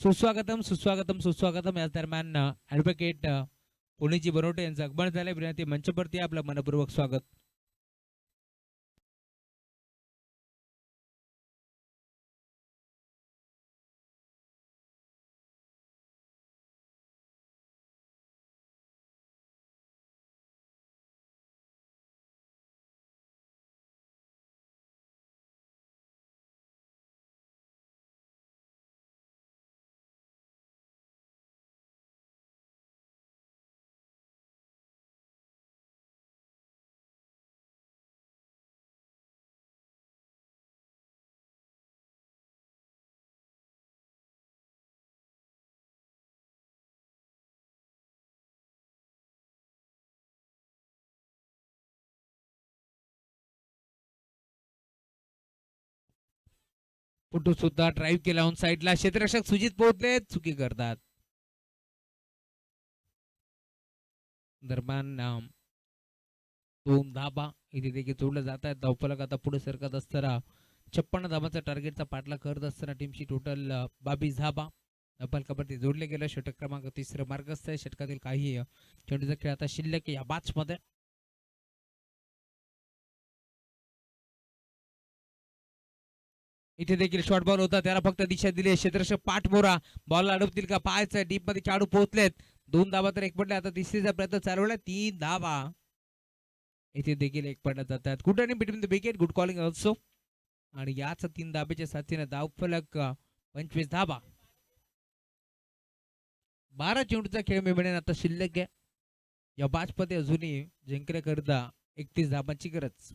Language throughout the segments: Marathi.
सुस्वागतम सुस्वागतम सुस्वागतम या दरम्यान ॲडव्होकेट पुणेजी बनवटे यांचं आगमन झालं. विनंती मंचवरती आपलं मनपूर्वक स्वागत. पुटू सुद्धा ड्राईव्ह केला ऑन साईडला. क्षेत्ररक्षक सुजित पोहोचले, चुकी करतात. दरम्यान दोन धाबा इथे देखील जोडले जात आहेत. धावफलक आता पुढे सरकत असताना 56 धाबाचा टार्गेटचा पाठलाग करत असताना टीमची टोटल 22 धाबा. धावफलकावरती जोडले गेले. षटक क्रमांक 3 मार्गस्थ आहे. षटकातील काही चेंडूचा खेळ आता शिल्लक या बॅच मध्ये. इथे देखील शॉर्ट बॉल होता, त्याला फक्त दिशा दिली. क्षेत्ररक्षक पाठमोरा बॉल अडवतील का पाहायचं. डीप मध्ये खेळाडू पोहोचलेत. 2 धाबा तर एक पडले. आता तिसरीचा प्रयत्न चालवला. 3 धाबा इथे देखील एक पडला जातात. Good running between the wicket, good calling also. आणि याच 3 धाब्याच्या साथीने धावफलक 25 धाबा. 12 चेंडूचा खेळ मी म्हणेन आता शिल्लक आहे. या बॅच मध्ये अजूनही जिंकण्याकरता 31 धाबांची गरज.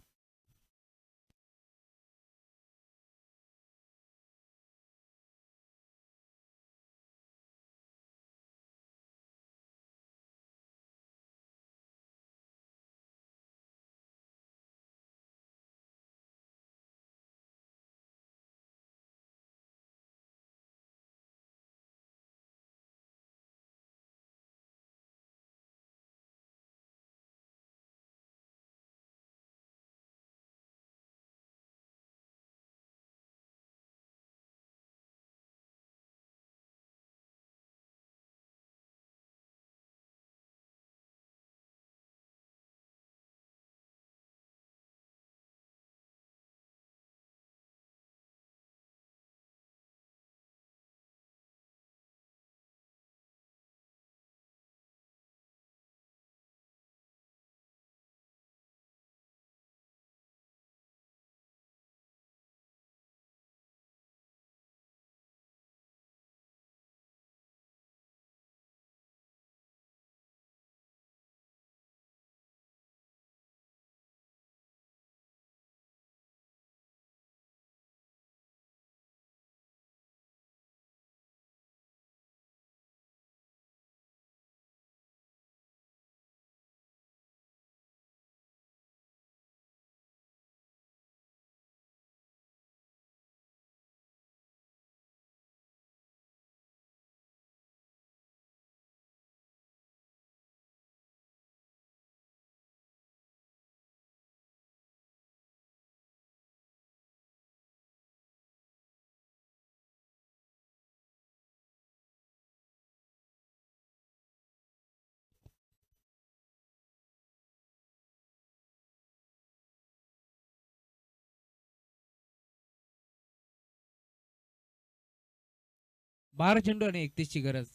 बारा चेंडू आणि 31 ची गरज.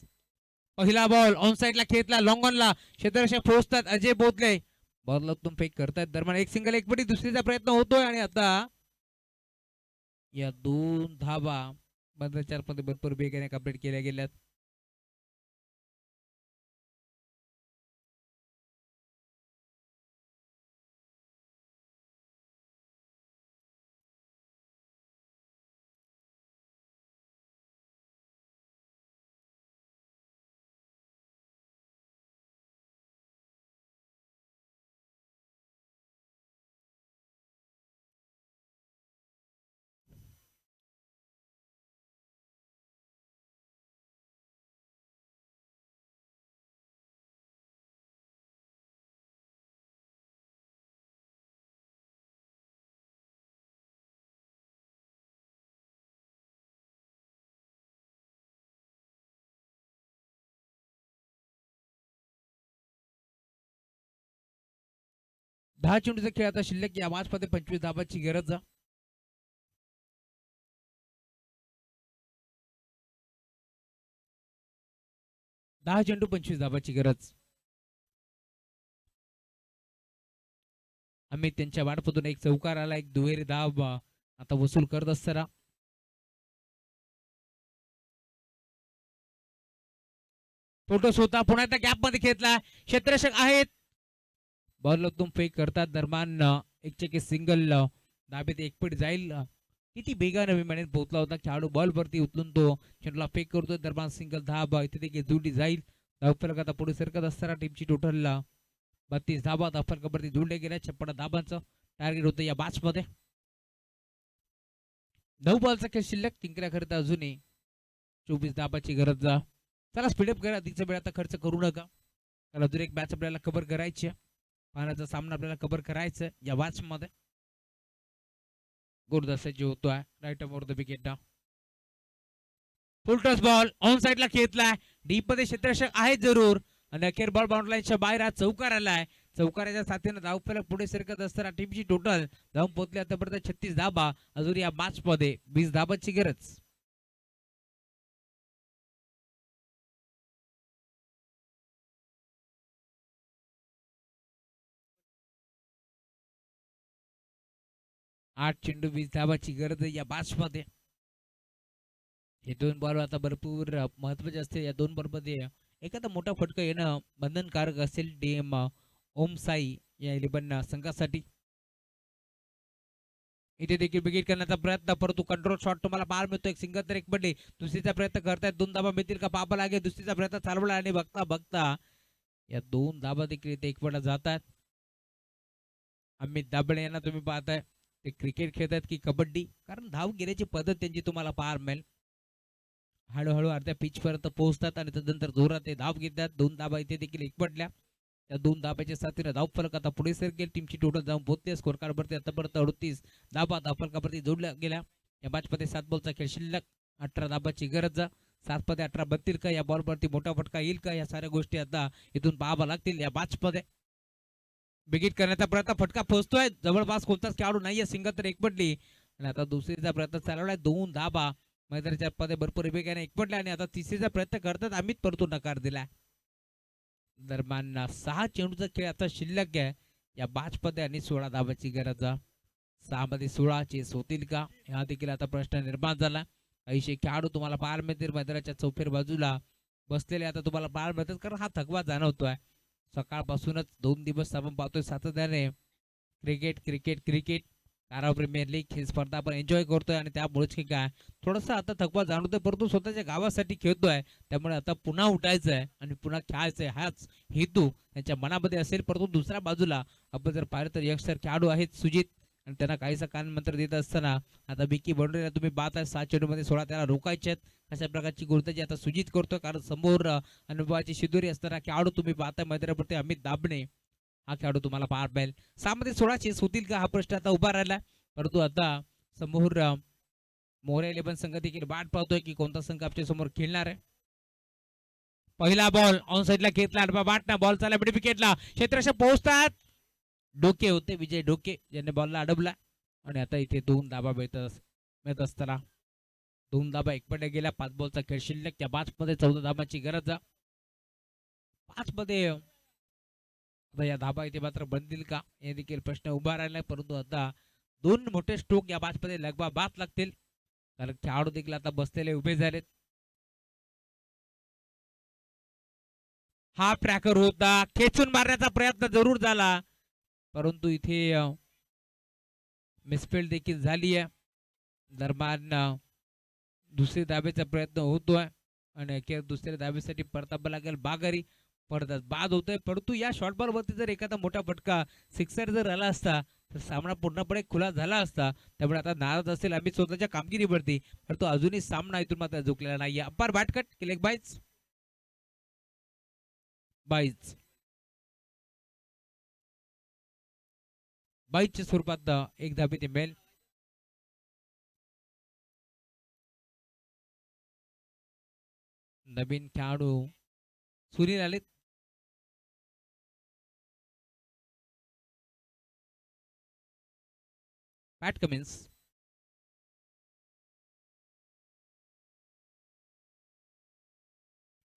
पहिला बॉल ऑन साइडला खेचला, लॉंग ऑनला क्षेत्ररक्षक पोहोचतात. अजय बोधले बॉल उत्तम फेक करतायत. दरम्यान एक सिंगल एक पटी दुसरीचा प्रयत्न होतोय. आणि आता या 2 धाबा बंद 4 मध्ये भरपूर वेगाने कंप्लीट केल्या गेल्यात. 10 चेंडूचा खेळ आता शिल्लक या मॅच मध्ये 25 धाबाची गरज. 10 चेंडू 25 धाबाची गरज. अमित त्यांच्या वाटपातून एक चौकार आला, एक दुहेरी धाव आता वसूल करत असताना फोटो स्वतः पुन्हा एकदा गॅप मध्ये घेतला. क्षेत्ररक्षक आहेत, बॉल तुम फेक करतात दरम्यान एक चेकी सिंगल धाबेत एकपट जाईल. किती बेगाने विमानात पोहोचला होता खेळाडू, बॉल वरती उचलून तो चेंडूला फेक करतोय दरम्यान सिंगल धाब इथे देखील जोडली जाईल. धावफलक आता पुढे सरकत असताना टीमची टोटल 32 धाबा धावफलकावरती जोडले गेल्या. 56 धाबांचं टार्गेट होतं या मॅच मध्ये. 9 बॉलचा खेळ शिल्लक, जिंकण्याकरिता अजूनही 24 धाबाची गरज. चला स्पीडअप करा, तिचा वेळ आता खर्च करू नका. तर अजून एक मॅच आपल्याला कव्हर करायची आहे, पाण्याचा सामना आपल्याला कव्हर करायचा या मॅच मध्ये. गुरदासाची होतोय right over the wicket. Full toss ball on साइडला खेचलाय, डीप मध्ये क्षेत्ररक्षक आहे जरूर आणि अखेर बॉल बाउंड्री लाईनच्या बाहेर हा चौकार आलाय. चौकाराच्या साथीने धावफलक पुढे सरकत असताना टीमची टोटल धावून पोहोचली आतापर्यंत 36 धाबा. अजून या मॅच मध्ये 20 धाबाची गरज. आठ चेंडू 20 धाबाची गरज या मॅच मध्ये. हे दोन बॉल आता भरपूर महत्वाचे असते. या दोन बॉल मध्ये एखादा मोठा फटका येणं बंधनकारक असेल टीम ओम साई या 11 संघासाठी. इथे देखील विकेट करण्याचा प्रयत्न, परंतु कंट्रोल शॉट तुम्हाला पाहायला मिळतो. एक सिंगल तर एक बड्डे, दुसरीचा प्रयत्न करतायत, 2 धाबा मिळतील का पापा लागे. दुसरीचा प्रयत्न चालवला आणि बघता बघता या 2 धाबा देखील इथे एकवटा जातात. अमित दाबळे यांना तुम्ही पाहताय ते क्रिकेट खेळतात की कबड्डी, कारण धाव घेण्याची पद्धत त्यांची तुम्हाला पाहायला मिळेल. हळूहळू अर्ध्या पिच पर्यंत पोहोचतात आणि त्यानंतर जोरात ते धाव घेतात. 2 धाबा इथे देखील एकवटल्या. त्या 2 धाब्याच्या साथीने धाव फलक आता पुढे सरकेल. टीमची टोटल जाऊन पोहोचते स्कोर कार्ड वरती आतापर्यंत 38 धाबा धाव फलकावरती जोडल्या गेल्या. या मॅच मध्ये 7 बॉलचा खेळ शिल्लक, 18 धाबाची गरज. 7 मध्ये 18 बनतील का, या बॉल वरती मोठा फटका येईल का, या साऱ्या गोष्टी आता इथून पाहाव्या लागतील या मॅच मध्ये. बिगिट करण्याचा प्रयत्न, फटका पोहोचतोय जवळपास, कोणताच खेळाडू नाहीये, सिंगल तर एकपटली आणि आता दुसरीचा प्रयत्न चालवलाय. 2 धाबा मैदानाच्या मध्ये भरपूर वेगाने एकपटल्या आणि आता तिसरीचा प्रयत्न करतात अमित, परंतु नकार दिला. दरम्यान 6 चेंडूचा खेळ आता शिल्लक आहे या मॅच मध्ये आणि 16 धाबाची गरज. 6 मध्ये 16 चेस होतील का, हा देखील आता प्रश्न निर्माण झाला. ऐंशी खेळाडू तुम्हाला पाहायला मिळतील मैदानाच्या चौफेर बाजूला बसलेले आता तुम्हाला पाहायला मिळतात, कारण हा थकवा जाणवतोय. सकाळपासूनच 2 दिवस आपण पाहतोय सातत्याने क्रिकेट क्रिकेट क्रिकेट. कारा प्रीमियर लीग ही स्पर्धा आपण एन्जॉय करतोय आणि त्यामुळेच की काय थोडासा आता थकवा जाणवतोय, परंतु स्वतःच्या गावासाठी खेळतोय. त्यामुळे आता पुन्हा उठायचं आहे आणि पुन्हा खेळायचंय, हाच हेतू त्यांच्या मनामध्ये असेल. परंतु दुसऱ्या बाजूला आपण जर पाहिलं तर यंगस्टर खेळाडू आहेत सुजित, आणि त्यांना काहीसा कान मंत्र देत असताना आता बिकी बंडूला तुम्ही पाहत आहे 7 चेंडू मध्ये 16 त्याला रोखायचे आहेत. अशा प्रकारची गोलंदाजी आता सुजित करतोय, कारण समोर अनुभवाची शिदोरी असताना खेळाडू तुम्ही पाहताय मैदानावरती अमित दाबणे हा खेळाडू तुम्हाला पाहायला मिळेल. 6 मध्ये 16 चेस होतील का, हा प्रश्न आता उभा राहिला. परंतु आता समोर मोरे 11 संघ देखील वाट पाहतोय की कोणता संघ आपल्या समोर खेळणार आहे. पहिला बॉल ऑन साइडला घेतला, बाटना बॉल चालला मिड विकेटला, क्षेत्ररक्षक पोहोचतात. डोके होते विजय डोके ज्यांनी बॉलला अडवला आणि आता इथे 2 धाबा मिळत असताना 2 धाबा एकपडे गेल्या. 5 बॉलचा खेळ शिल्लक, त्या 5 मध्ये 14 धाबाची गरज. 5 मध्ये आता या धाबा इथे मात्र बनतील का, हे देखील प्रश्न उभा राहिलाय. परंतु आता 2 मोठे स्ट्रोक या मॅच मध्ये लगभग लागतील, कारण खेळाडू देखील आता बसलेले उभे झालेत. हा ट्रॅकर होता, खेचून मारण्याचा प्रयत्न जरूर झाला, परंतु इथे मिसफिल्ड देखील झाली आहे. दरम्यान दुसरी धाब्याचा प्रयत्न होतोय आणि अखेर दुसऱ्या धाब्यासाठी परतावा लागेल. बागारी पडतात बाद होतोय, परंतु या शॉर्ट बॉल वरती जर एखादा मोठा फटका सिक्सर जर आला असता तर सामना पूर्णपणे खुला झाला असता. त्यामुळे आता नाराज असेल आम्ही स्वतःच्या कामगिरीवरती, परंतु अजूनही सामना इथून मात्र झुकलेला नाहीये. अंपायर बॅट कट केले, बाईच बाईच बाईच्या स्वरूपात एक धाबी ते मिळेल. नवीन खेळाडू सुनील आलेत. पॅट कमिन्स.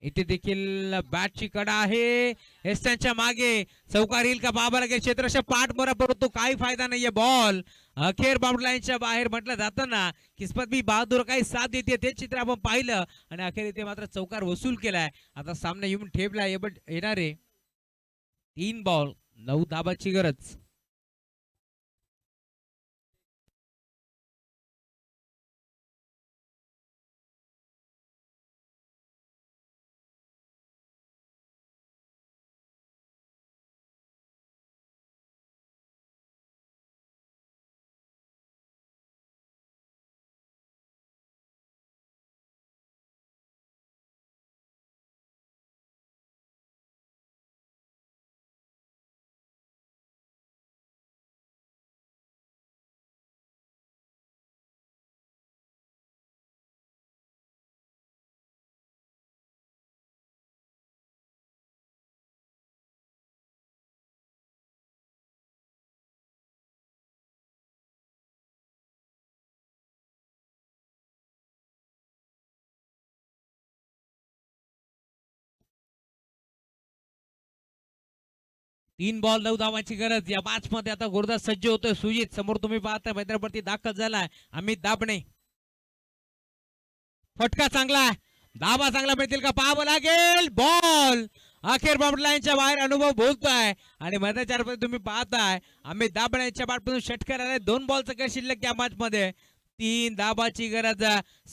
इथे देखील बॅटची कडा आहे. हेस्टनच्या मागे चौकार येईल का बाबा लागेल क्षेत्ररक्षक पाठमोरा, परंतु काही फायदा नाहीये. बॉल अखेर बाउंड्री लाईनच्या बाहेर म्हटलं जातं ना, किस्मत भी बहादूर काही साथ देते, ते चित्र आपण पाहिलं आणि अखेर इथे मात्र चौकार वसूल केलाय. आता सामना येऊन ठेवला येणारे 3 बॉल 9 धाबाची गरज. तीन बॉल 9 धावांची गरज. या मॅच मध्ये आता गोरदा सज्ज होतोय. सुजित समोर तुम्ही पाहता मैदानावरती दाखल झालाय अमित दाबणे. फटका चांगला, धावा चांगला मिळतील का पाहावं लागेल. बॉल अखेर बाउंड्री लाईनच्या बाहेर. अनुभव बोलतोय आणि मैदानाच्या तुम्ही पाहताय अमित दाबणे यांच्या बाटपासून षटकार आले. 2 बॉलचा खेळ शिल्लक या मॅच मध्ये. 3 धाबाची गरज.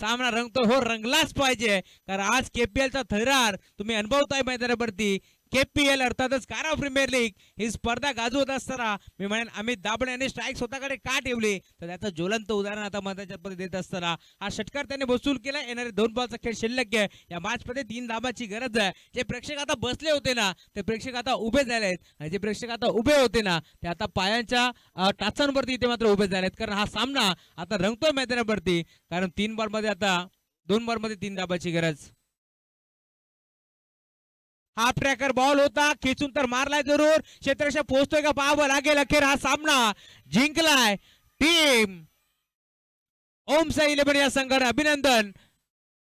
सामना रंगतो हो, रंगलाच पाहिजे, कारण आज केपीएलचा थरार तुम्ही अनुभवताय मैदानावरती. केपीएल अर्थातच कारा प्रीमियर लीग ही स्पर्धा गाजवत असताना मी म्हणेन अमित दाबणे यांनी स्ट्राईक स्वतःकडे का ठेवली, तर त्याचं ज्वलंत उदाहरण आता मैदानाच्या देत असताना हा षटकार त्याने वसूल केला. येणारे 2 बॉलचा खेळ शिल्लक आहे. या मॅच मध्ये 3 धाबाची गरज आहे. जे प्रेक्षक आता बसले होते ना, ते प्रेक्षक आता उभे झालेत आणि जे प्रेक्षक आता उभे होते ना, ते आता पायांच्या टाचांवरती इथे मात्र उभे झालेत, कारण हा सामना आता रंगतोय मैदानावरती. कारण 3 बॉल मध्ये आता 2 बॉल मध्ये 3 धाबाची गरज. हाफ ट्रॅकर बॉल होता, खेचून तर मारलाय जरूर. क्षेत्ररक्षक पोहोचतोय का पाहावं लागेल. अखेर हा सामना जिंकलाय टीम ओम साई 11 या संघाने. अभिनंदन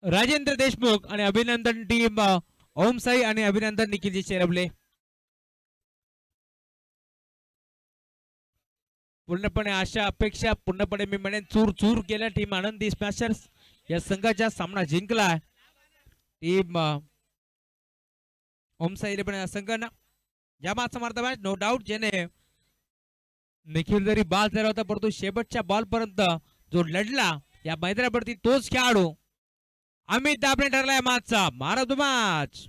राजेंद्र देशमुख आणि अभिनंदन टीम ओम साई आणि अभिनंदन निखिलजी शेरवले. पूर्णपणे आशा अपेक्षा पूर्णपणे मी म्हणेन चूर चूर केल्या टीम आनंदी स्मॅशर्स या संघाचा. सामना जिंकलाय टीम ओम साई 11 या संघानं. जमात समर्थ मॅच नो डाऊट. ज्याने निखिल जरी बाल झाला होता, परंतु शेवटच्या बॉल पर्यंत जो लढला या मैदानावरती तोच खेळाडू अमित दाबणे ठरलाय मॅचचा मॅन ऑफ द मॅच.